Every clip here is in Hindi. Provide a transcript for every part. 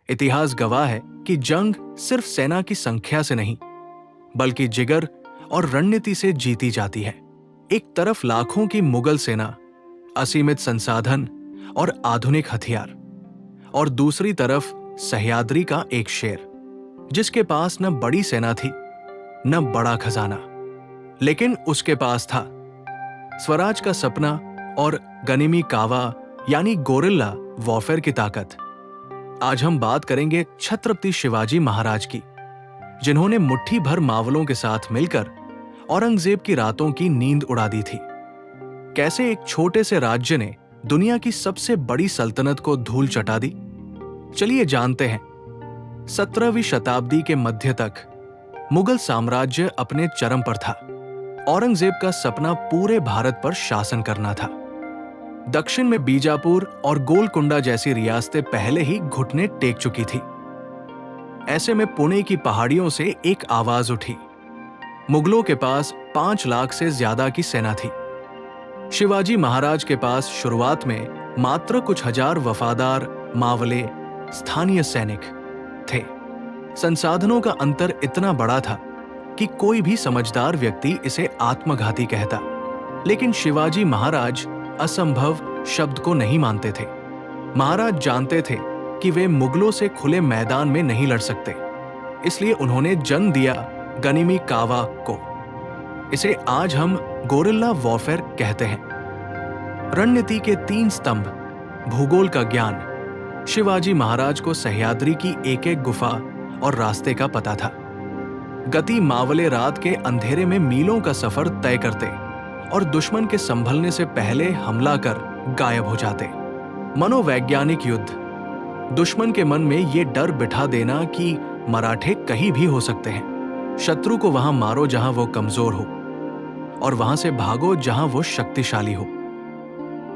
इतिहास गवाह है कि जंग सिर्फ सेना की संख्या से नहीं, बल्कि जिगर और रणनीति से जीती जाती है। एक तरफ लाखों की मुगल सेना, असीमित संसाधन और आधुनिक हथियार, और दूसरी तरफ सह्याद्री का एक शेर जिसके पास न बड़ी सेना थी न बड़ा खजाना, लेकिन उसके पास था स्वराज का सपना और गनिमी कावा यानी गोरिल्ला वॉरफेयर की ताकत। आज हम बात करेंगे छत्रपति शिवाजी महाराज की, जिन्होंने मुट्ठी भर मावलों के साथ मिलकर औरंगजेब की रातों की नींद उड़ा दी थी। कैसे एक छोटे से राज्य ने दुनिया की सबसे बड़ी सल्तनत को धूल चटा दी, चलिए जानते हैं। 17वीं शताब्दी के मध्य तक मुगल साम्राज्य अपने चरम पर था। औरंगजेब का सपना पूरे भारत पर शासन करना था। दक्षिण में बीजापुर और गोलकुंडा जैसी रियासतें पहले ही घुटने टेक चुकी थी। ऐसे में पुणे की पहाड़ियों से एक आवाज उठी। मुगलों के पास 5 लाख से ज्यादा की सेना थी। शिवाजी महाराज के पास शुरुआत में मात्र कुछ हजार वफादार मावले स्थानीय सैनिक थे। संसाधनों का अंतर इतना बड़ा था कि कोई भी समझदार व्यक्ति इसे आत्मघाती कहता, लेकिन शिवाजी महाराज असंभव शब्द को नहीं मानते थे। महाराज जानते थे कि वे मुगलों से खुले मैदान में नहीं लड़ सकते, इसलिए उन्होंने जन्म दिया गनिमी कावा को। इसे आज हम गोरिल्ला वॉरफेयर कहते हैं। रणनीति के 3 स्तंभ, भूगोल का ज्ञान। शिवाजी महाराज को सह्याद्री की एक एक गुफा और रास्ते का पता था। गति, मावले रात के अंधेरे में मीलों का सफर तय करते और दुश्मन के संभलने से पहले हमला कर गायब हो जाते। मनोवैज्ञानिक युद्ध, दुश्मन के मन में ये डर बिठा देना कि मराठे कहीं भी हो सकते हैं। शत्रु को वहां मारो जहां वो कमजोर हो, और वहां से भागो जहां वो शक्तिशाली हो।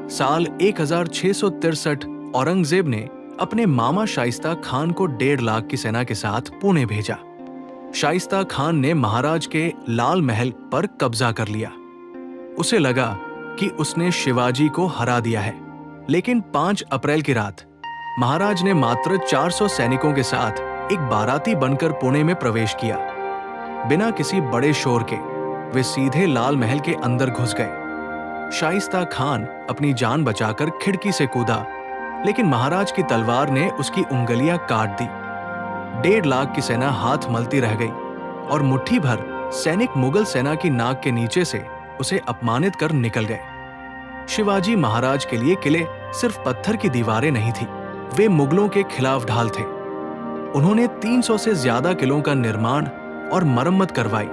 साल 1663 औरंगजेब ने अपने मामा शाइस्ता खान को 1.5 लाख की सेना के साथ पुणे भेजा। शाइस्ता खान ने महाराज के लाल महल पर कब्जा कर लिया। उसे लगा कि उसने शिवाजी को हरा दिया है, लेकिन 5 अप्रैल की रात महाराज ने मात्र 400 सैनिकों के साथ एक बाराती बनकर पुणे में प्रवेश किया। बिना किसी बड़े शोर के वे सीधे लाल महल के अंदर घुस गए। शाइस्ता खान अपनी जान बचाकर खिड़की से कूदा, लेकिन महाराज की तलवार ने उसकी उंगलियां काट दी। 1.5 लाख की सेना हाथ मलती रह गई और मुट्ठी भर सैनिक मुगल सेना की नाक के नीचे से उसे अपमानित कर निकल गए। शिवाजी महाराज के लिए किले सिर्फ पत्थर की दीवारें नहीं थी, वे मुगलों के खिलाफ ढाल थे। उन्होंने 300 से ज्यादा किलों का निर्माण और मरम्मत करवाई।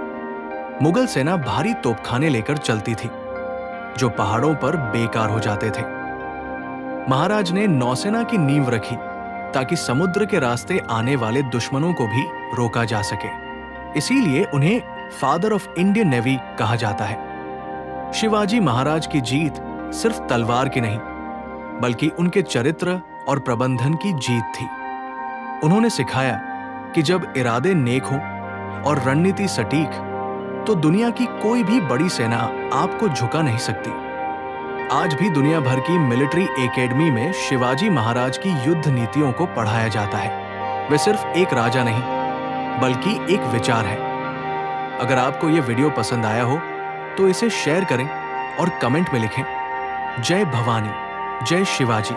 मुगल सेना भारी तोपखाने लेकर चलती थी, जो पहाड़ों पर बेकार हो जाते थे। महाराज ने नौसेना की नींव रखी ताकि समुद्र के रास्ते आने वाले दुश्मनों को भी रोका जा सके। इसीलिए उन्हें फादर ऑफ इंडियन नेवी कहा जाता है। शिवाजी महाराज की जीत सिर्फ तलवार की नहीं, बल्कि उनके चरित्र और प्रबंधन की जीत थी। उन्होंने सिखाया कि जब इरादे नेक हों और रणनीति सटीक, तो दुनिया की कोई भी बड़ी सेना आपको झुका नहीं सकती। आज भी दुनिया भर की मिलिट्री एकेडमी में शिवाजी महाराज की युद्ध नीतियों को पढ़ाया जाता है। वे सिर्फ एक राजा नहीं, बल्कि एक विचार है। अगर आपको यह वीडियो पसंद आया हो तो इसे शेयर करें और कमेंट में लिखें, जय भवानी, जय शिवाजी।